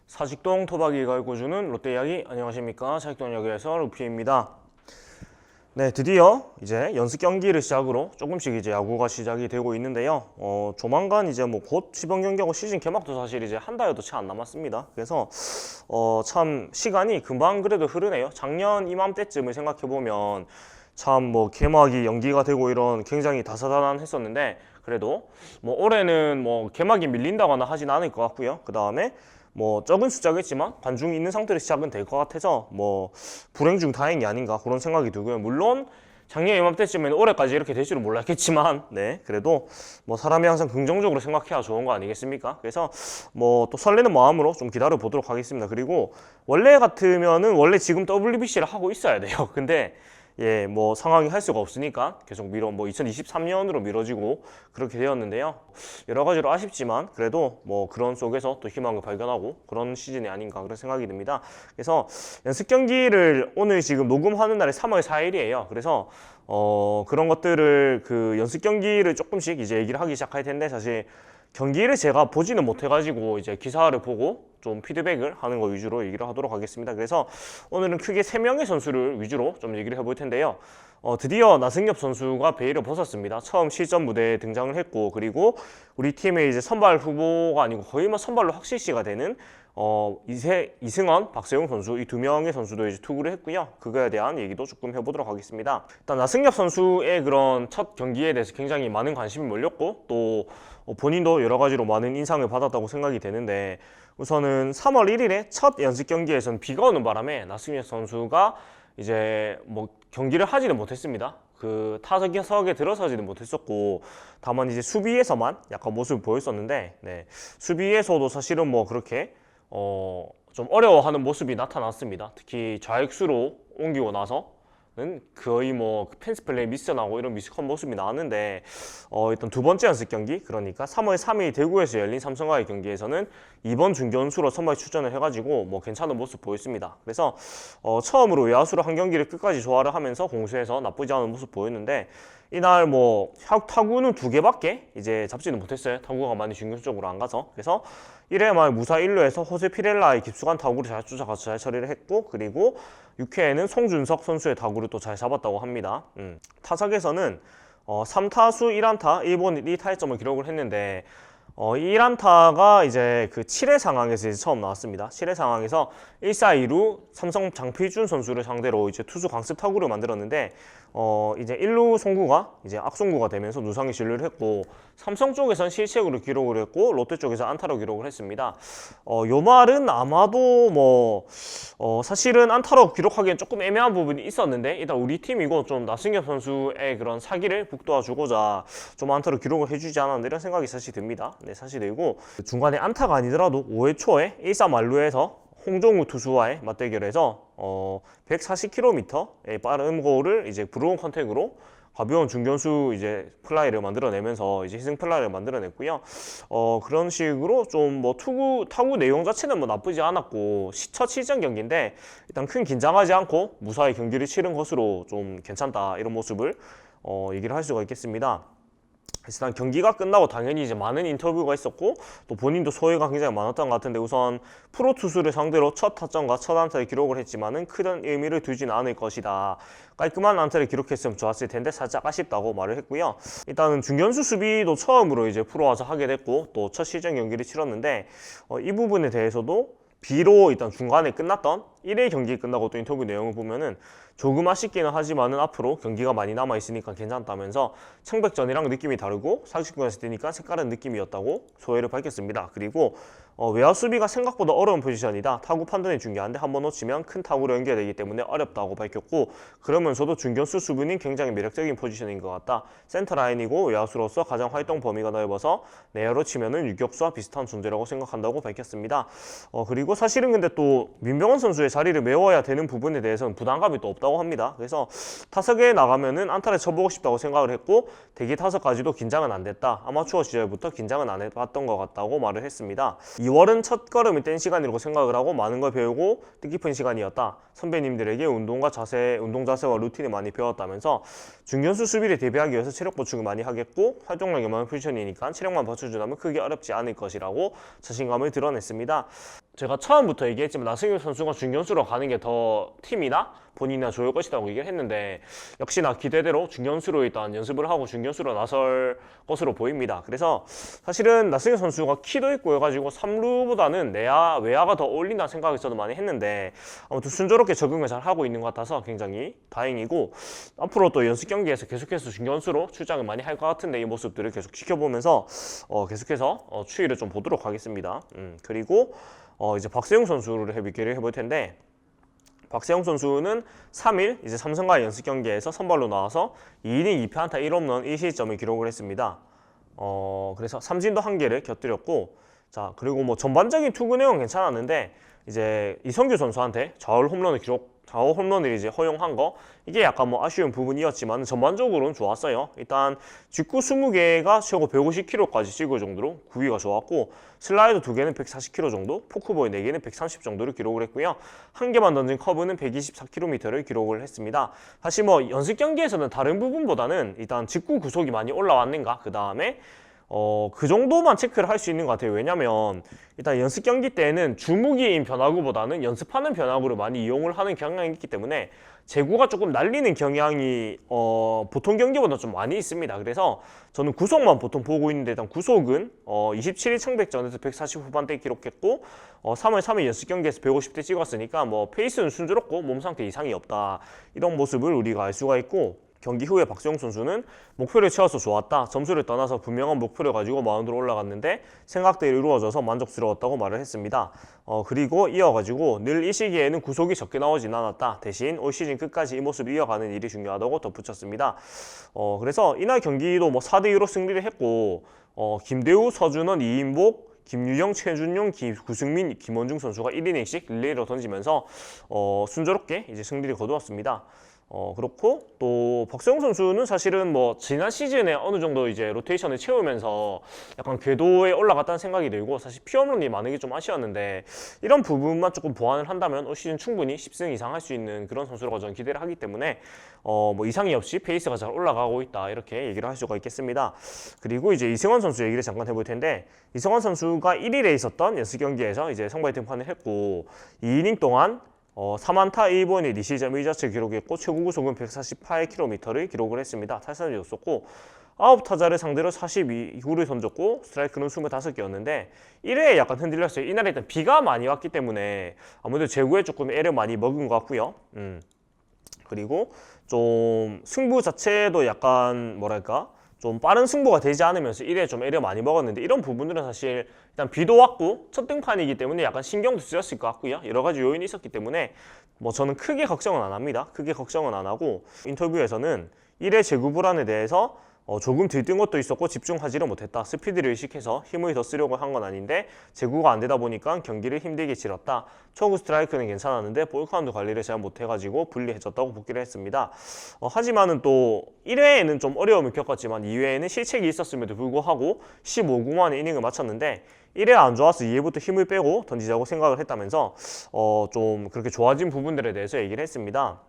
사직동 토박이가 읽어주는 롯데 이야기. 안녕하십니까, 사직동 이야기에서 루피입니다. 네, 드디어 이제 연습 경기를 시작으로 조금씩 이제 야구가 시작이 되고 있는데요. 조만간 이제 뭐 곧 시범 경기하고 시즌 개막도 사실 이제 한 달여도 채 안 남았습니다. 그래서 참 시간이 금방 그래도 흐르네요. 작년 이맘때쯤을 생각해 보면 참 뭐 개막이 연기가 되고 이런 굉장히 다사다난했었는데, 그래도 뭐 올해는 뭐 개막이 밀린다거나 하진 않을 것 같고요. 그 다음에 뭐 적은 숫자겠지만 관중이 있는 상태로 시작은 될 것 같아서 뭐 불행 중 다행이 아닌가 그런 생각이 들고요. 물론 작년 이맘때쯤에는 올해까지 이렇게 될 줄은 몰랐겠지만, 네, 그래도 뭐 사람이 항상 긍정적으로 생각해야 좋은 거 아니겠습니까? 그래서 뭐 또 설레는 마음으로 좀 기다려 보도록 하겠습니다. 그리고 원래 같으면은 원래 지금 WBC를 하고 있어야 돼요. 근데 예, 뭐 상황이 할 수가 없으니까 계속 뭐 2023년으로 미뤄지고 그렇게 되었는데요. 여러 가지로 아쉽지만 그래도 뭐 그런 속에서 또 희망을 발견하고 그런 시즌이 아닌가 그런 생각이 듭니다. 그래서 연습 경기를 오늘 지금 녹음하는 날이 3월 4일이에요. 그래서 그런 것들을 그 연습 경기를 조금씩 이제 얘기를 하기 시작할 텐데, 사실 경기를 제가 보지는 못해가지고 이제 기사를 보고 좀 피드백을 하는 거 위주로 얘기를 하도록 하겠습니다. 그래서 오늘은 크게 3명의 선수를 위주로 좀 얘기를 해볼 텐데요. 드디어 나승엽 선수가 베일을 벗었습니다. 처음 실전 무대에 등장을 했고, 그리고 우리 팀의 이제 선발 후보가 아니고 거의 뭐 선발로 확실시가 되는 이승원, 박세웅 선수 이 2명의 선수도 이제 투구를 했고요. 그거에 대한 얘기도 조금 해보도록 하겠습니다. 일단 나승엽 선수의 그런 첫 경기에 대해서 굉장히 많은 관심이 몰렸고, 또 본인도 여러 가지로 많은 인상을 받았다고 생각이 되는데, 우선은 3월 1일에 첫 연습 경기에서는 비가 오는 바람에 나승엽 선수가 이제 뭐 경기를 하지는 못했습니다. 그 타석에 들어서지는 못했었고, 다만 이제 수비에서만 약간 모습을 보였었는데, 네, 수비에서도 사실은 뭐 그렇게 좀 어려워하는 모습이 나타났습니다. 특히 좌익수로 옮기고 나서는 거의 뭐 펜스 플레이 미스나고 이런 미숙한 모습이 나왔는데, 일단 두 번째 연습 경기, 그러니까 3월 3일 대구에서 열린 삼성과의 경기에서는 2번 중견수로 선발 출전을 해가지고 뭐 괜찮은 모습 보였습니다. 그래서 처음으로 외야수로 한 경기를 끝까지 조화를 하면서 공수에서 나쁘지 않은 모습 보였는데, 이날 뭐 타구는 2개밖에 이제 잡지는 못했어요. 타구가 많이 중견수 쪽으로 안 가서. 그래서 1회 말 무사 1루에서 호세 피렐라의 깊숙한 타구를 잘 쫓아가서 잘 처리를 했고, 그리고 6회에는 송준석 선수의 타구를 또 잘 잡았다고 합니다. 타석에서는 3타수 1안타 1본 2타점을 기록을 했는데, 1안타가 이제 그 7회 상황에서 이제 처음 나왔습니다. 7회 상황에서 1사2루 삼성 장필준 선수를 상대로 이제 투수 강습 타구를 만들었는데, 이제 1루 송구가 이제 악송구가 되면서 누상이 진루를 했고, 삼성 쪽에선 실책으로 기록을 했고, 롯데 쪽에서 안타로 기록을 했습니다. 요 말은 아마도 뭐 사실은 안타로 기록하기엔 조금 애매한 부분이 있었는데, 일단 우리 팀이고 좀 나승엽 선수의 그런 사기를 북돋아주고자 좀 안타로 기록을 해주지 않았나 이런 생각이 사실 듭니다. 네, 사실 들고 중간에 안타가 아니더라도 5회 초에 1사 만루에서 홍종우 투수와의 맞대결에서 140km의 빠른 공을 이제 브로운 컨택으로 가벼운 중견수 이제 플라이를 만들어내면서 이제 희생 플라이를 만들어냈고요. 그런 식으로 좀 뭐 타구 내용 자체는 뭐 나쁘지 않았고, 첫 시즌 경기인데 일단 큰 긴장하지 않고 무사히 경기를 치른 것으로 좀 괜찮다 이런 모습을 얘기를 할 수가 있겠습니다. 일단 경기가 끝나고 당연히 이제 많은 인터뷰가 있었고, 또 본인도 소회가 굉장히 많았던 것 같은데, 우선 프로 투수를 상대로 첫 타점과 첫 안타를 기록을 했지만은 큰 의미를 두지는 않을 것이다. 깔끔한 안타를 기록했으면 좋았을 텐데 살짝 아쉽다고 말을 했고요. 일단은 중견수 수비도 처음으로 이제 프로 와서 하게 됐고, 또 첫 시즌 경기를 치렀는데, 이 부분에 대해서도 비로 일단 중간에 끝났던 1회 경기 끝나고 또 인터뷰 내용을 보면은 조금 아쉽기는 하지만은 앞으로 경기가 많이 남아있으니까 괜찮다면서 청백전이랑 느낌이 다르고 상식구에서 뛰니까 색다른 느낌이었다고 소회를 밝혔습니다. 그리고 외야 수비가 생각보다 어려운 포지션이다. 타구 판단이 중요한데 한번 놓치면 큰 타구로 연결되기 때문에 어렵다고 밝혔고, 그러면서도 중견수 수비는 굉장히 매력적인 포지션인 것 같다. 센터라인이고 외야수로서 가장 활동 범위가 넓어서 내야로 치면은 유격수와 비슷한 존재라고 생각한다고 밝혔습니다. 그리고 사실은 근데 또 민병헌 선수의 자리를 메워야 되는 부분에 대해서는 부담감이 또 없다고 합니다. 그래서 타석에 나가면은 안타를 쳐보고 싶다고 생각을 했고, 대기 타석까지도 긴장은 안 됐다. 아마추어 시절부터 긴장은 안 해봤던 것 같다고 말을 했습니다. 2월은 첫 걸음이 뗀 시간이라고 생각을 하고 많은 걸 배우고 뜻깊은 시간이었다. 선배님들에게 운동 자세와 루틴을 많이 배웠다면서 중견수 수비를 대비하기 위해서 체력 보충을 많이 하겠고 활동량이 많은 포지션이니까 체력만 받쳐준다면 크게 어렵지 않을 것이라고 자신감을 드러냈습니다. 제가 처음부터 얘기했지만 나승엽 선수가 중견수로 가는 게 더 팀이나 본인이나 좋을 것이라고 얘기를 했는데 역시나 기대대로 중견수로 일단 연습을 하고 중견수로 나설 것으로 보입니다. 그래서 사실은 나승엽 선수가 키도 있고 해가지고 3루보다는 내야, 외야가 더 어울린다는 생각이 저도 많이 했는데 아무튼 순조롭게 적응을 잘 하고 있는 것 같아서 굉장히 다행이고 앞으로 또 연습 경기에서 계속해서 중견수로 출장을 많이 할 것 같은데 이 모습들을 계속 지켜보면서 계속해서 추이를 좀 보도록 하겠습니다. 그리고 이제 박세웅 선수를 얘기를 해볼 텐데 박세웅 선수는 3일 이제 삼성과의 연습 경기에서 선발로 나와서 2이닝 2패안타 1홈런 1실점을 기록을 했습니다. 그래서 삼진도 1개를 곁들였고 자 그리고 뭐 전반적인 투구 내용은 괜찮았는데 이제 이성규 선수한테 좌우 홈런을 이제 허용한 거 이게 약간 뭐 아쉬운 부분이었지만 전반적으로는 좋았어요. 일단 직구 20개가 최고 150km까지 찍을 정도로 구위가 좋았고 슬라이더 2개는 140km 정도, 포크볼 4개는 130 정도를 기록을 했고요. 한 개만 던진 커브는 124km를 기록을 했습니다. 사실 뭐 연습 경기에서는 다른 부분보다는 일단 직구 구속이 많이 올라왔는가 그 다음에 그 정도만 체크를 할 수 있는 것 같아요. 왜냐면 일단 연습 경기 때는 주무기인 변화구보다는 연습하는 변화구를 많이 이용을 하는 경향이 있기 때문에 제구가 조금 날리는 경향이 보통 경기보다 좀 많이 있습니다. 그래서 저는 구속만 보통 보고 있는데 일단 구속은 27일 청백전에서 140 후반대 기록했고 3월 3일 연습 경기에서 150대 찍었으니까 뭐 페이스는 순조롭고 몸 상태 이상이 없다. 이런 모습을 우리가 알 수가 있고 경기 후에 박세웅 선수는 목표를 채워서 좋았다. 점수를 떠나서 분명한 목표를 가지고 마운드로 올라갔는데 생각대로 이루어져서 만족스러웠다고 말을 했습니다. 그리고 이어가지고 늘 이 시기에는 구속이 적게 나오진 않았다. 대신 올 시즌 끝까지 이 모습을 이어가는 일이 중요하다고 덧붙였습니다. 그래서 이날 경기도 뭐 4대2로 승리를 했고 김대우, 서준원, 이인복, 김유영, 최준용, 구승민, 김원중 선수가 1이닝씩 릴레이로 던지면서 순조롭게 이제 승리를 거두었습니다. 그렇고 또 박세웅 선수는 사실은 뭐 지난 시즌에 어느 정도 이제 로테이션을 채우면서 약간 궤도에 올라갔다는 생각이 들고 사실 피홈런이 많은 게 좀 아쉬웠는데 이런 부분만 조금 보완을 한다면 올 시즌 충분히 10승 이상 할 수 있는 그런 선수라고 저는 기대를 하기 때문에 뭐 이상이 없이 페이스가 잘 올라가고 있다 이렇게 얘기를 할 수가 있겠습니다. 그리고 이제 이승원 선수 얘기를 잠깐 해볼 텐데 이승원 선수가 1일에 있었던 연습 경기에서 이제 선발 등판을 했고 2이닝 동안 3안타 1본의 2실점 1자책을 기록했고 최고 구속은 148km를 기록을 했습니다. 탈삼진이 없었고 9타자를 상대로 42구를 던졌고 스트라이크는 25개였는데 1회에 약간 흔들렸어요. 이날에 일단 비가 많이 왔기 때문에 아무래도 제구에 조금 애를 많이 먹은 것 같고요. 그리고 좀 승부 자체도 약간 뭐랄까 좀 빠른 승부가 되지 않으면서 1회에 좀 애를 많이 먹었는데 이런 부분들은 사실 일단 비도 왔고 첫 등판이기 때문에 약간 신경도 쓰였을 것 같고요. 여러 가지 요인이 있었기 때문에 뭐 저는 크게 걱정은 안 합니다. 크게 걱정은 안 하고 인터뷰에서는 1회 제구 불안에 대해서 조금 들뜬 것도 있었고 집중하지를 못했다. 스피드를 의식해서 힘을 더 쓰려고 한 건 아닌데 제구가 안 되다 보니까 경기를 힘들게 치렀다. 초구 스트라이크는 괜찮았는데 볼 카운트 관리를 잘 못해가지고 불리해졌다고 복귀를 했습니다. 하지만은 또 1회에는 좀 어려움을 겪었지만 2회에는 실책이 있었음에도 불구하고 15구 만에 이닝을 마쳤는데 1회 안 좋아서 2회부터 힘을 빼고 던지자고 생각을 했다면서 좀 그렇게 좋아진 부분들에 대해서 얘기를 했습니다.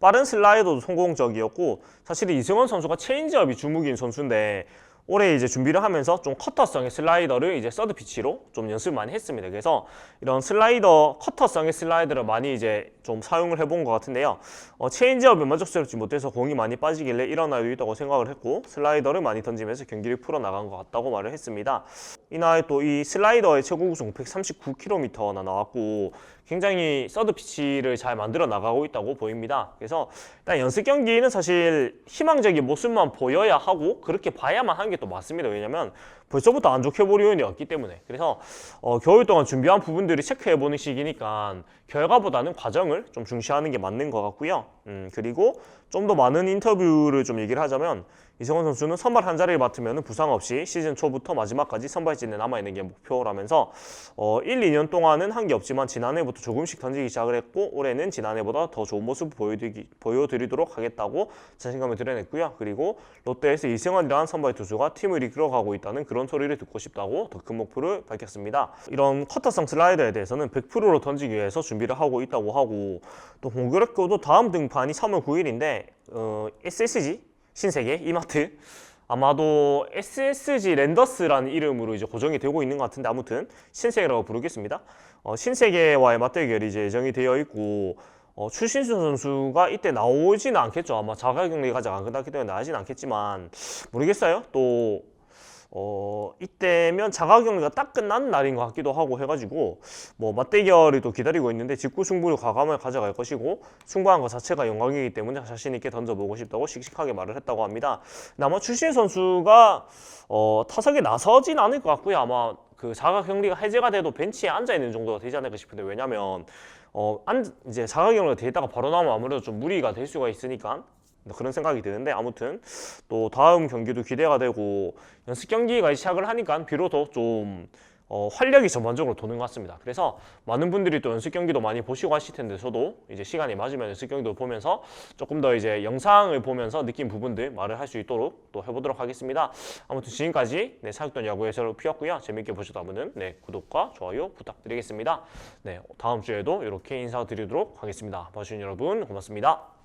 빠른 슬라이더도 성공적이었고 사실 이승원 선수가 체인지업이 주무기인 선수인데 올해 이제 준비를 하면서 좀 커터성의 슬라이더를 이제 서드 피치로 좀 연습을 많이 했습니다. 그래서 이런 슬라이더, 커터성의 슬라이더를 많이 이제 좀 사용을 해본 것 같은데요. 체인지업이 만족스럽지 못해서 공이 많이 빠지길래 이런 날도 있다고 생각을 했고 슬라이더를 많이 던지면서 경기를 풀어나간 것 같다고 말을 했습니다. 이날 또 이 슬라이더의 최고 구속 139km나 나왔고 굉장히 서드 피치를 잘 만들어 나가고 있다고 보입니다. 그래서 일단 연습 경기는 사실 희망적인 모습만 보여야 하고 그렇게 봐야만 하는 게 또 맞습니다. 왜냐면 벌써부터 안 좋게 볼 요인이 없기 때문에. 그래서 겨울 동안 준비한 부분들이 체크해보는 시기니까 결과보다는 과정을 좀 중시하는 게 맞는 것 같고요. 그리고 좀 더 많은 인터뷰를 좀 얘기를 하자면 이승원 선수는 선발 한 자리를 맡으면 부상 없이 시즌 초부터 마지막까지 선발진에 남아있는 게 목표라면서 1, 2년 동안은 한 게 없지만 지난해부터 조금씩 던지기 시작을 했고 올해는 지난해보다 더 좋은 모습 보여드리도록 하겠다고 자신감을 드러냈고요. 그리고 롯데에서 이승원이라는 선발 투수가 팀을 이끌어가고 있다는 그런 그런 소리를 듣고 싶다고 더 큰 목표를 밝혔습니다. 이런 커터성 슬라이더에 대해서는 100%로 던지기 위해서 준비를 하고 있다고 하고, 또 공교롭게도 다음 등판이 3월 9일인데 SSG 신세계 이마트, 아마도 SSG 랜더스라는 이름으로 이제 고정이 되고 있는 것 같은데, 아무튼 신세계라고 부르겠습니다. 신세계와의 맞대결이 이제 예정이 되어 있고, 추신수 선수가 이때 나오지는 않겠죠. 아마 자가격리가 아직 안 끝났기 때문에 나오지는 않겠지만, 모르겠어요. 또 이때면 자가격리가 딱 끝난 날인 것 같기도 하고 해가지고, 뭐 맞대결이 또 기다리고 있는데 직구 승부를 과감하게 가져갈 것이고, 승부한 것 자체가 영광이기 때문에 자신 있게 던져보고 싶다고 씩씩하게 말을 했다고 합니다. 아마 추신 선수가 타석에 나서진 않을 것 같고요. 아마 그 자가격리가 해제가 돼도 벤치에 앉아 있는 정도가 되지 않을까 싶은데, 왜냐면 이제 자가격리가 되다가 바로 나오면 아무래도 좀 무리가 될 수가 있으니까 그런 생각이 드는데, 아무튼 또 다음 경기도 기대가 되고, 연습 경기가 시작을 하니까 비로소 좀 활력이 전반적으로 도는 것 같습니다. 그래서 많은 분들이 또 연습 경기도 많이 보시고 하실 텐데, 저도 이제 시간이 맞으면 연습 경기도 보면서 조금 더 이제 영상을 보면서 느낀 부분들 말을 할 수 있도록 또 해보도록 하겠습니다. 아무튼 지금까지 사육동 야구의 새로 피었고요. 재밌게 보셨다면 구독과 좋아요 부탁드리겠습니다. 다음 주에도 이렇게 인사드리도록 하겠습니다. 봐주신 여러분 고맙습니다.